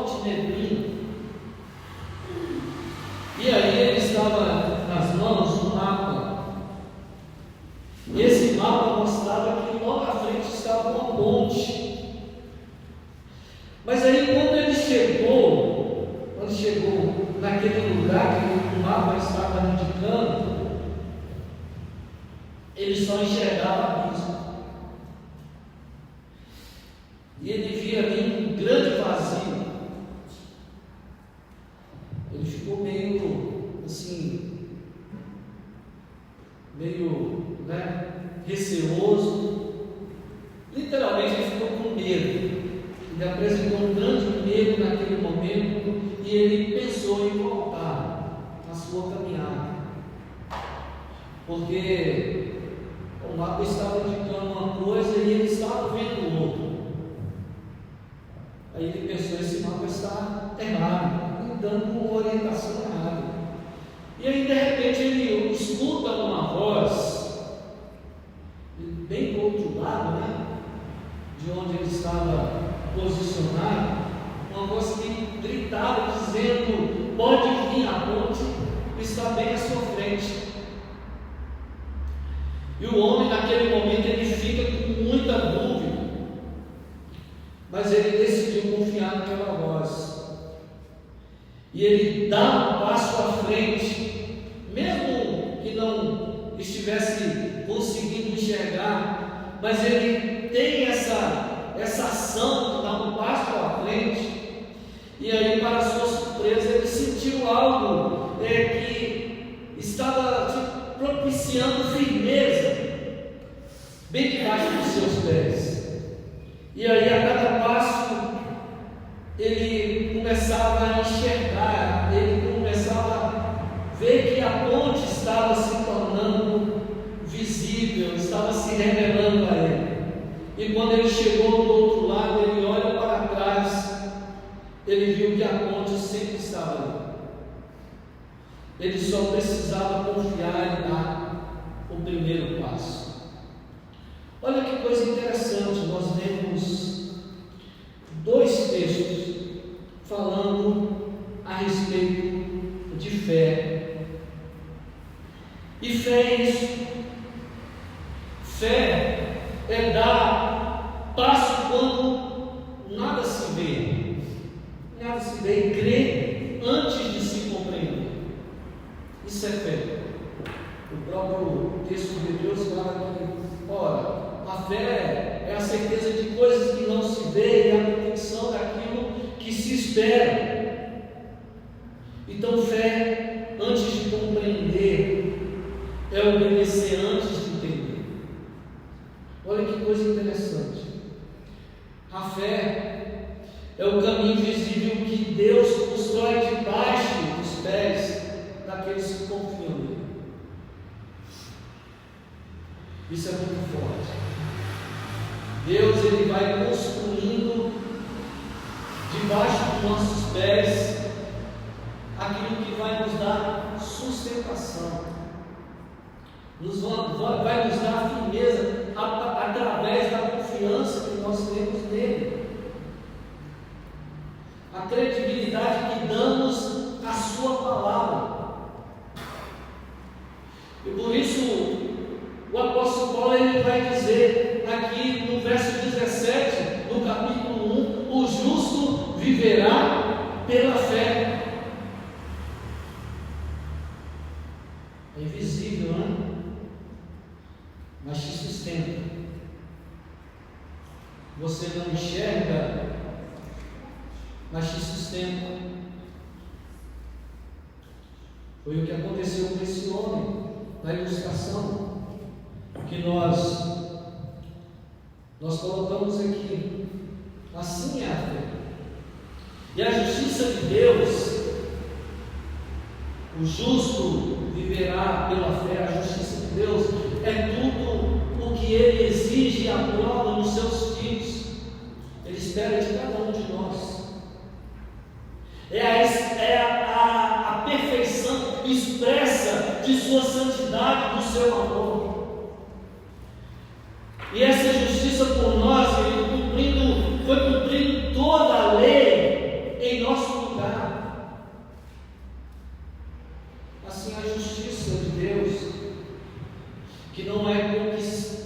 forte neblina. E aí ele estava nas mãos um mapa. E esse mapa mostrava que logo à frente estava uma ponte. Mas aí quando ele chegou naquele lugar que o mapa estava indicando, ele só enxergava abismo. E ele via ali um grande vazio. Ele ficou meio assim, receoso. Literalmente ele ficou com medo. Ele apresentou um grande medo naquele momento e ele pensou em voltar na sua caminhada. Porque o mapa estava indicando uma coisa e ele estava vendo outra. Aí ele pensou, esse mapa está errado, me dando uma orientação errada. E aí de repente ele escuta uma voz, bem do outro lado, de onde ele estava posicionado, uma voz que gritava dizendo: pode vir, a ponte está bem à sua frente. E o homem naquele momento ele fica com muita dúvida, mas ele decidiu confiar naquela voz, e ele dá um passo à frente, mesmo que não estivesse conseguindo enxergar, mas ele tem essa ação de dar um passo à frente, e aí, para sua surpresa, ele sentiu algo que estava propiciando firmeza bem debaixo dos seus pés. E aí, a cada passo, ele começava a enxergar, ele começava a ver que a ponte estava se tornando visível, estava se revelando a ele. E quando ele chegou do outro lado, ele olha para trás, ele viu que a ponte sempre estava ali. Ele só precisava confiar e dar o primeiro passo. Olha que coisa interessante, nós vemos dois textos falando a respeito de fé. E fé é isso. Fé é dar passo quando nada se vê. Nada se vê, e crer antes de se compreender. Isso é fé. O próprio texto de Deus fala que, ora, a fé é a certeza de coisas que não se vê e a convicção daquilo que se espera. Então, fé, antes de compreender, é obedecer antes de entender. Olha que coisa interessante. A fé é o caminho visível que Deus constrói debaixo dos pés daqueles que confiam nele. Isso é muito forte. Deus, ele vai construindo debaixo dos nossos pés aquilo que vai nos dar sustentação, vai nos dar firmeza através da confiança que nós temos nele, a credibilidade que damos à sua palavra. E por isso o apóstolo Paulo ele vai dizer aqui no verso 17 do capítulo 1: o justo viverá pela fé. É invisível, não é? Mas te sustenta. Você não enxerga, mas te sustenta. Foi o que aconteceu com esse homem na ilustração que nós colocamos aqui. Assim é a fé. E a justiça de Deus, o justo viverá pela fé. A justiça de Deus é tudo o que Ele exige e aprova nos seus filhos. Ele espera de cada um de nós. É a perfeição expressa de sua santidade, do seu amor. E essa justiça por nós, foi cumprindo toda a lei em nosso lugar. Assim, a justiça de Deus, que não é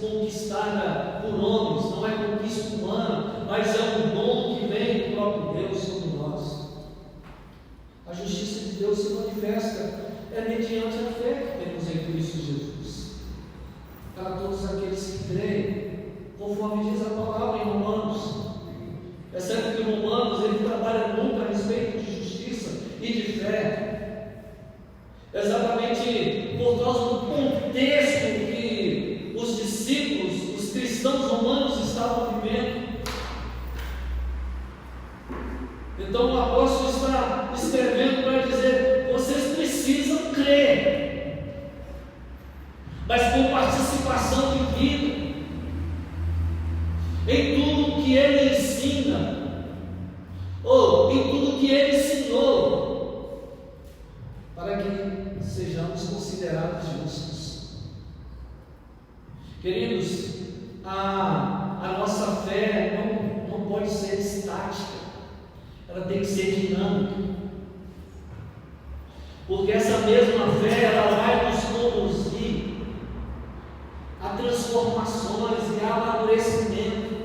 conquistada por homens, não é conquista humana, mas é um dom que vem do próprio Deus sobre nós. A justiça de Deus se manifesta mediante a fé que temos em Cristo Jesus. Para todos aqueles que creem, conforme diz a palavra em Romanos. É certo que Romanos ele trabalha muito a respeito de justiça e de fé, exatamente por causa do contexto que os discípulos, os cristãos romanos estavam vivendo. Então o apóstolo está escrevendo para dizer: vocês precisam crer, mas com participação de vida em tudo que ele ensina, ou em tudo que ele ensinou, para que sejamos considerados justos. Queridos, a nossa fé não pode ser estática, ela tem que ser dinâmica, porque essa mesma fé ela vai nos conduzir a transformações e a amadurecimento.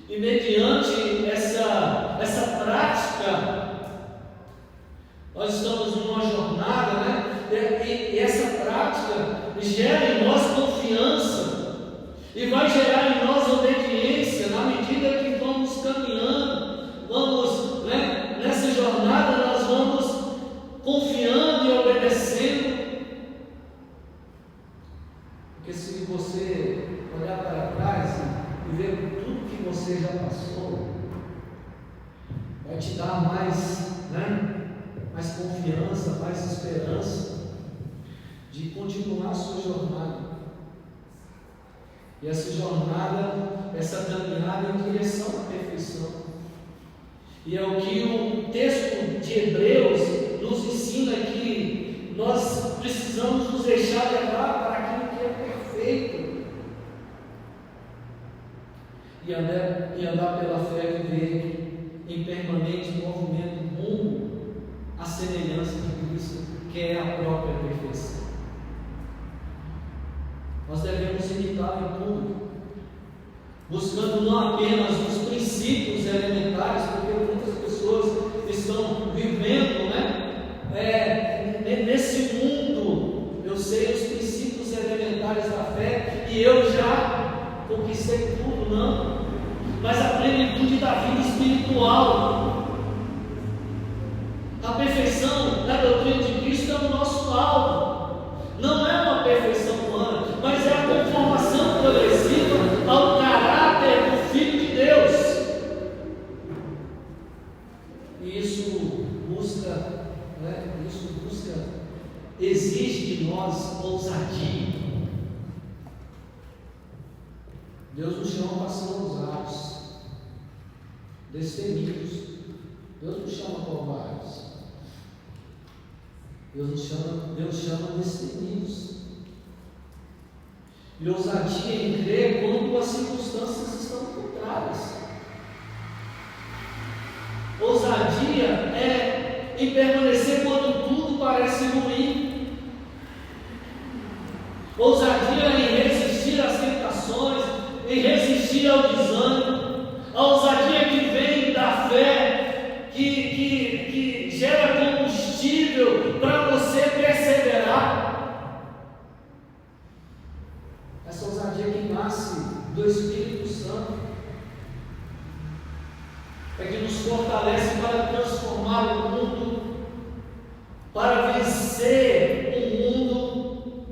E mediante essa prática, nós estamos numa jornada, né? E essa prática gera em nós confiança e vai gerar em nós obediência na medida que vamos caminhando, vamos, né? Nessa jornada nós vamos confiando e obedecendo. Porque se você olhar para trás e ver tudo que você já passou, vai te dar mais, né? Mais confiança, mais esperança de continuar a sua jornada. E essa jornada, essa caminhada em direção à perfeição. E é o que o texto de Hebreus nos ensina, que nós precisamos nos deixar levar para aquilo que é perfeito. E andar pela fé, viver em permanente movimento rumo à semelhança de Cristo, que é a própria perfeição. Nós devemos imitá-lo em tudo, buscando não apenas os princípios elementares, porque muitas pessoas estão vivendo, nesse mundo. Eu sei os princípios elementares da fé e eu já conquistei tudo, não, mas a plenitude da vida espiritual, a perfeição da doutrina de Cristo é o nosso alvo. Não é uma perfeição humana, mas é a conformação progressiva ao caráter do Filho de Deus. E isso busca, exige de nós ousadia. Deus nos chama para ser ousados, destemidos. Deus nos chama covardes. Deus chama destemidos. E ousadia em crer quando as circunstâncias estão contrárias. Ousadia é em permanecer quando tudo parece ruim. Ousadia é em resistir às tentações, em resistir ao desânimo. A ousadia que vem da fé, que gera combustível para você perseverar. Essa ousadia que nasce do Espírito Santo é que nos fortalece para transformar o mundo, para vencer o mundo,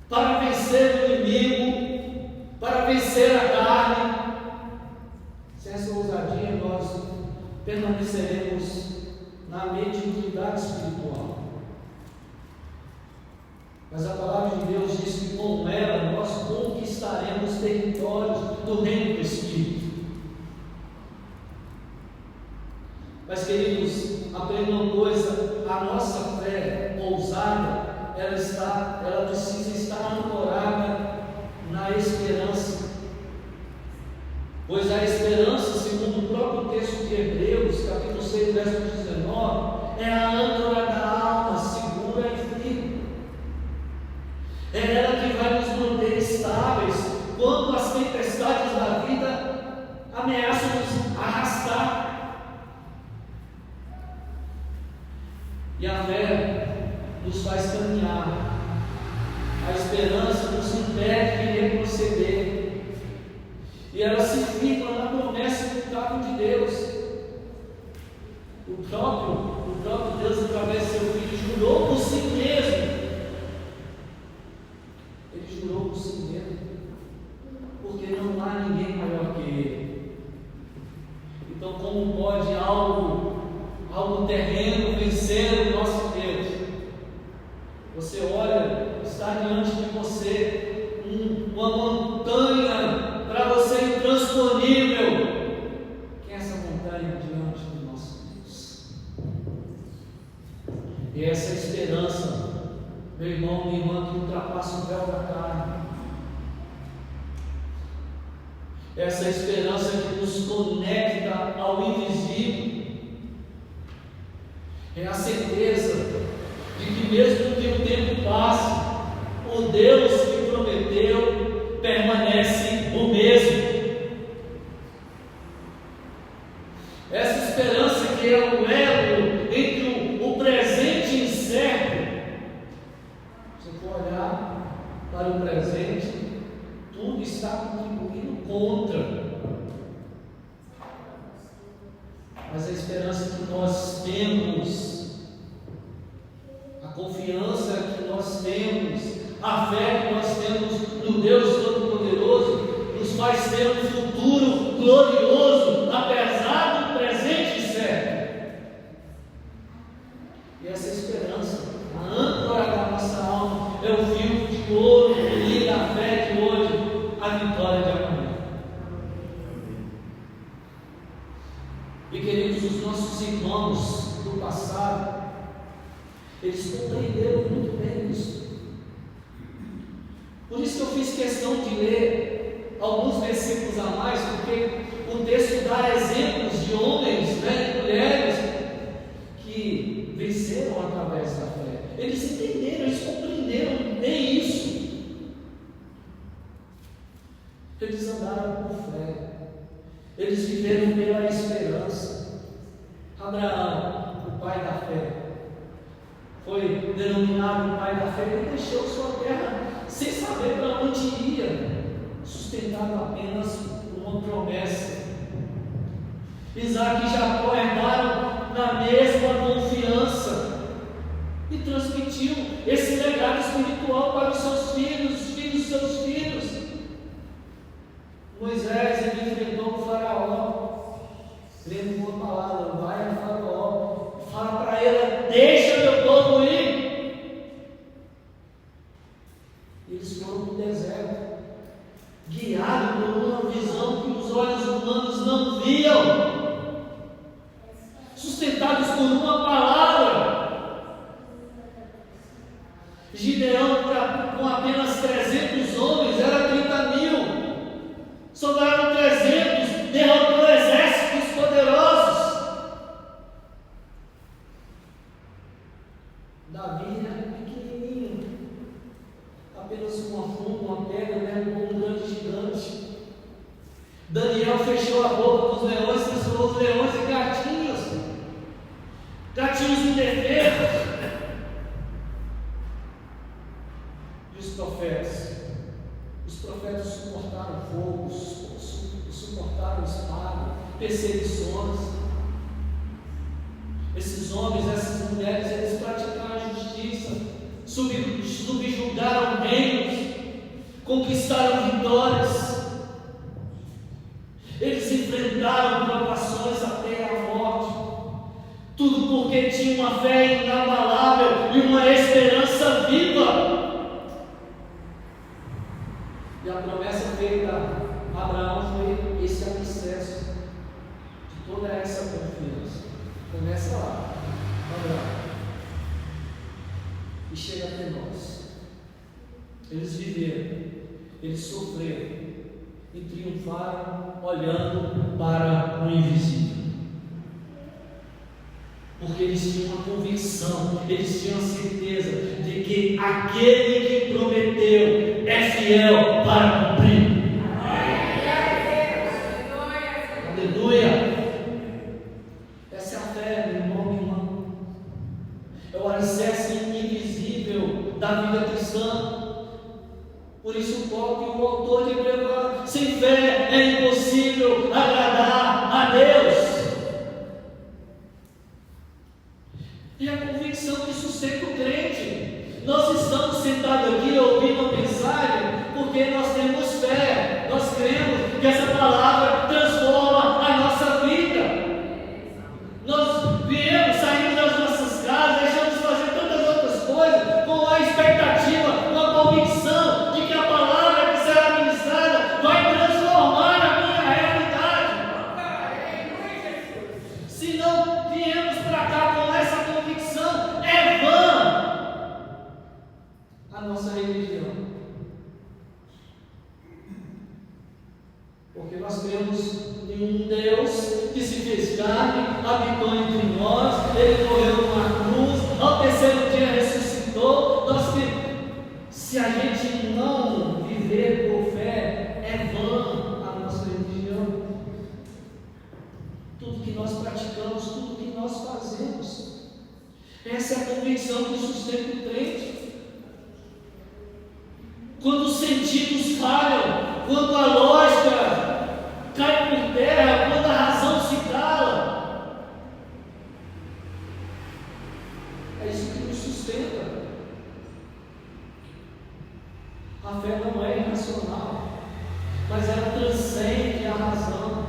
para vencer o inimigo, para vencer a carne. Sem essa ousadia nós permaneceremos na mediunidade espiritual. Mas a palavra de Deus diz que com ela nós conquistaremos territórios do reino do Espírito. Mas, queridos, aprenda uma coisa: a nossa fé ousada, ela precisa estar ancorada na esperança, pois a esperança, ameaçam nos arrastar. E a fé nos faz caminhar. A esperança nos impede de retroceder. E ela se firma na promessa imutável de Deus. O próprio Deus, através de seu Filho, jurou por si mesmo. Ele jurou por si mesmo. Porque não há ninguém maior que Ele. Então, como pode algo terreno vencer o nosso Deus? Você olha, está diante de você uma montanha para você intransponível. Quem é essa montanha diante do nosso Deus? E essa esperança, meu irmão, minha irmã, que ultrapassa o véu da carne. Essa esperança que nos conecta ao invisível. É a certeza de que mesmo que o tempo passe, o Deus que prometeu permanece o mesmo. Essa esperança que é o elo entre o presente incerto. Se for olhar para o presente, tudo está contribuindo contra. Mas a esperança que nós temos, a confiança que nós temos, a fé que nós temos no Deus Todo-Poderoso, nos faz ter um futuro glorioso, apesar do presente incerto. E essa esperança, a âncora da nossa alma, é o fio de ouro que liga a fé de hoje à vitória de amanhã. E queridos, os nossos irmãos do passado, eles compreenderam muito bem isso. Por isso que eu fiz questão de ler alguns versículos a mais, porque o texto dá exemplos de homens, e mulheres que venceram através da fé. Eles entenderam, eles compreenderam bem isso. Eles andaram por fé. Eles viveram pela esperança. Abraão, o pai da fé, foi denominado o pai da fé. Ele deixou sua terra sem saber para onde iria, sustentado apenas por uma promessa. Isaac e Jacó herdaram na mesma confiança e transmitiu esse legado espiritual para os seus filhos, os filhos dos seus filhos. Moisés, ele enfrentou o faraó, lendo uma palavra: vai a faraó, fala para ele, deixa meu povo ir. Eles foram para o deserto, guiados por uma visão que os olhos humanos não viam, sustentados por uma palavra. Gideão, com apenas 300 homens, era 30.000. Sobraram 300, derrotou exércitos poderosos. Davi era pequenininho, apenas uma funda, uma pedra, derrubou um grande gigante. Daniel fechou a boca dos leões, transformou os leões em gatinhos indefesos. E os profetas suportaram fogo, suportaram espada, perseguições. Esses homens, essas mulheres, eles praticaram a justiça, subjugaram reinos, conquistaram vitórias. Eles enfrentaram provações até a morte. Tudo porque tinha uma fé inabalável e uma esperança viva. E a promessa feita a Abraão foi esse alicerce de toda essa confiança. Começa lá, Abraão, e chega até nós. Eles viveram, eles sofreram e triunfaram olhando para o invisível. Porque eles tinham uma convicção, eles tinham a certeza de que aquele que prometeu é fiel para cumprir. Aleluia! Essa é a fé, meu irmão, minha irmã. É o alicerce invisível da vida cristã. Por isso o autor de Hebreus fala: sem fé é impossível agradar a Deus. É a convicção que sustenta o crente. Nós estamos sentados aqui ouvindo a mensagem porque nós temos fé. Nós cremos que essa palavra transforma a nossa vida. Nós viemos, saímos das nossas casas, deixamos de fazer tantas outras coisas com a expectativa, com a convicção de que a palavra que será ministrada vai transformar a minha realidade. Se não viemos para cá com essa convicção, é vã a nossa religião. Porque nós cremos em um Deus que se fez carne, habitou entre nós, Ele morreu numa cruz, ao terceiro dia ressuscitou. Se a gente não viver por fé, é vã a nossa religião. Tudo que nós praticamos, tudo que nós fazemos, essa é a convicção que sustenta o crente. Quando os sentidos falham, quando a lógica cai por terra, quando a razão se cala, é isso que nos sustenta. A fé não é irracional, mas ela transcende a razão,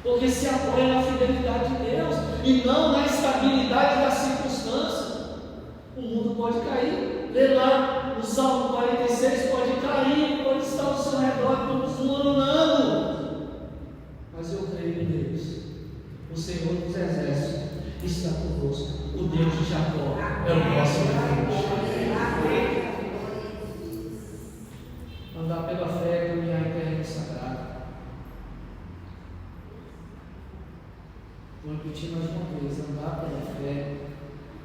porque se apoia na fidelidade de Deus e não na estabilidade das circunstâncias. O mundo pode cair, lê lá no Salmo 46, pode cair, pode estar ao seu redor, todos desmoronando, mas eu creio em Deus, o Senhor dos exércitos está conosco, o Deus de Jacó é o nosso refúgio. Andar pela fé, caminhar em terreno sagrado. Vou repetir mais uma vez: andar pela fé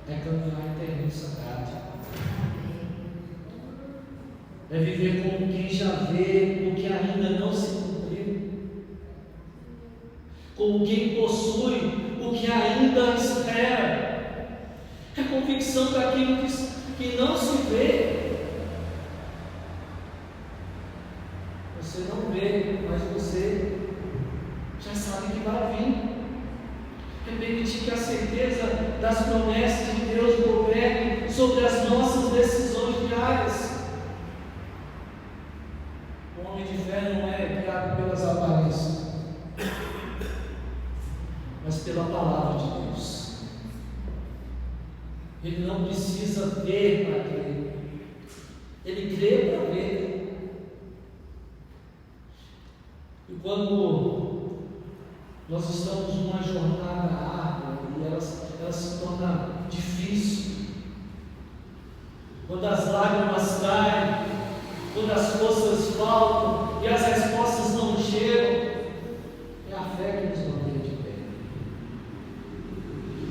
é caminhar em terreno sagrado. É viver como quem já vê o que ainda não se cumpriu, como quem possui o que ainda espera. É convicção daquilo que não se vê. Você não vê, mas você já sabe que vai vir. É permitir que a certeza das promessas de Deus governe sobre as nossas decisões diárias. O homem de fé não é guiado pelas aparências, mas pela palavra de Deus. Ele não precisa ver para crer, ele crê para ver. E quando nós estamos numa jornada árdua e ela se torna difícil, quando as lágrimas caem, quando as forças faltam e as respostas não chegam, é a fé que nos mantém de pé.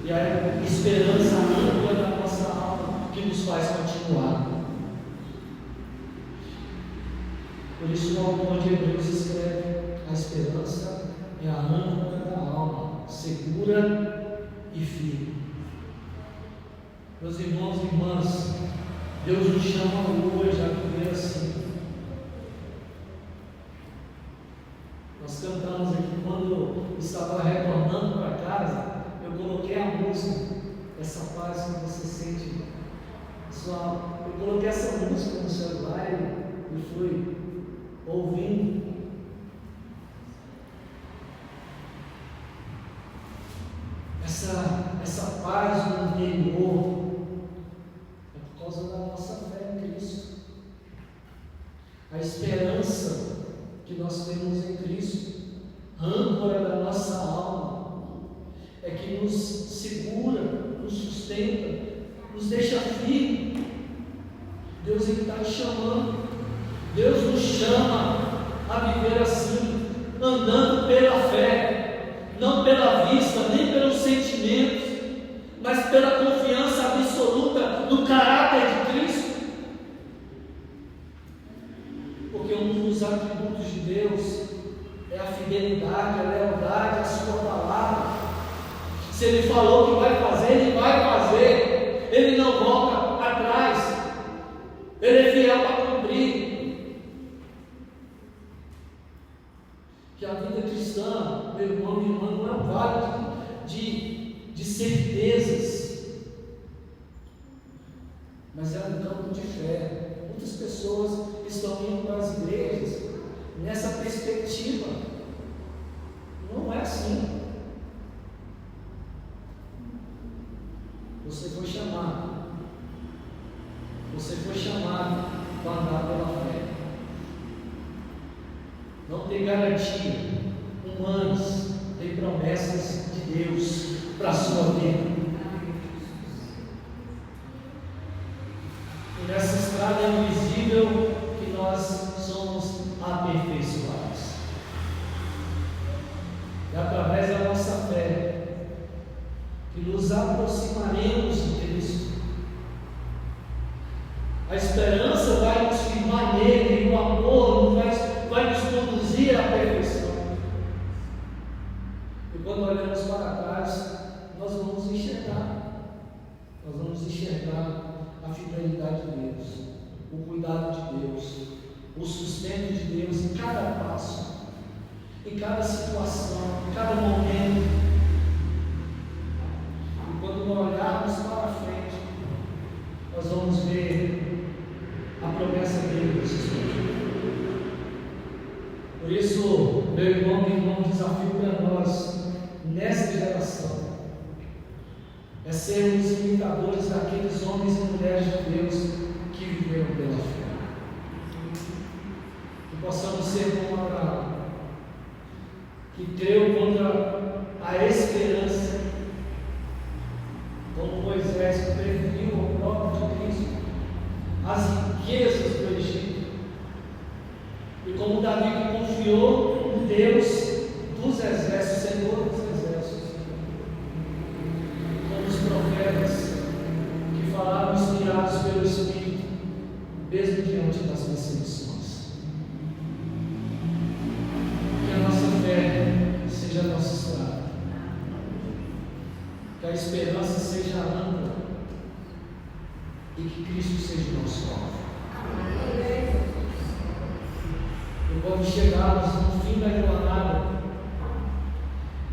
E a esperança ampla da nossa alma que nos faz continuar. Por isso o autor de Hebreus escreve: a esperança é a âncora da alma, segura e firme. Meus irmãos e irmãs, Deus nos chama hoje a viver assim. Nós cantamos aqui, quando eu estava retornando para casa, eu coloquei a música, essa paz que você sente. Eu coloquei essa música no celular e fui ouvindo. Essa paz no interior é por causa da nossa fé em Cristo. A esperança que nós temos em Cristo, a âncora da nossa alma, é que nos segura, nos sustenta, nos deixa firme. Deus está te chamando. Deus nos chama a viver assim, andando pela fé, não pela vista, nem pelos sentimentos, mas pela confiança absoluta no caráter de Cristo. Porque um dos atributos de Deus é a fidelidade fidelidade, a lealdade à sua palavra. Se Ele falou que vai fazer, Ele vai fazer. Ele não volta atrás. Ele é fiel para cumprir. Que a vida cristã, meu irmão, minha irmã, não é um vale de certezas, mas é um campo de fé. Muitas pessoas estão indo para as igrejas nessa perspectiva. Não é assim. Você foi chamado. Você foi chamado para andar pela fé. Não tem garantia humanas, tem promessas de Deus para a sua vida. E nessa estrada invisível que nós somos aperfeiçoados. É através da nossa fé que nos aproximaremos de Cristo. A esperança vai nos firmar nele, e o amor vai nos conduzir à perfeição. E quando olhamos para trás, nós vamos enxergar a fidelidade de Deus, o cuidado de Deus, o sustento de Deus em cada passo, em cada situação, em cada momento. E quando nós olharmos para frente, nós vamos ver a promessa dele nos sustento. Por isso, meu irmão, minha irmã, um desafio para nós nessa geração é sermos imitadores daqueles homens e mulheres de Deus que viveram pela fé. Que possamos ser como Abraão, que creu contra a esperança, como Moisés que preveniu o próprio de Cristo, as riquezas do Egito, e como Davi que confiou em Deus dos exércitos, Senhor dos exércitos, como os profetas que falaram inspirados pelo Espírito, mesmo diante das perseguições. Que a nossa fé seja a nossa estrada, que a esperança seja a âncora e que Cristo seja o nosso alvo. E quando chegarmos no fim da jornada,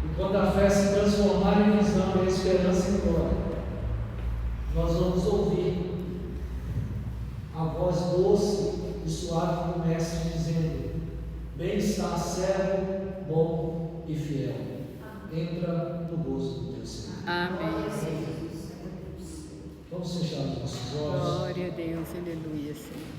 e quando a fé se transformar em visão e a esperança em glória, nós vamos ouvir a voz doce e suave do Mestre dizendo: bem está, servo bom e fiel, entra no gozo do teu Senhor. Amém. Vamos fechar os nossos olhos. Glória a Deus, aleluia, Senhor.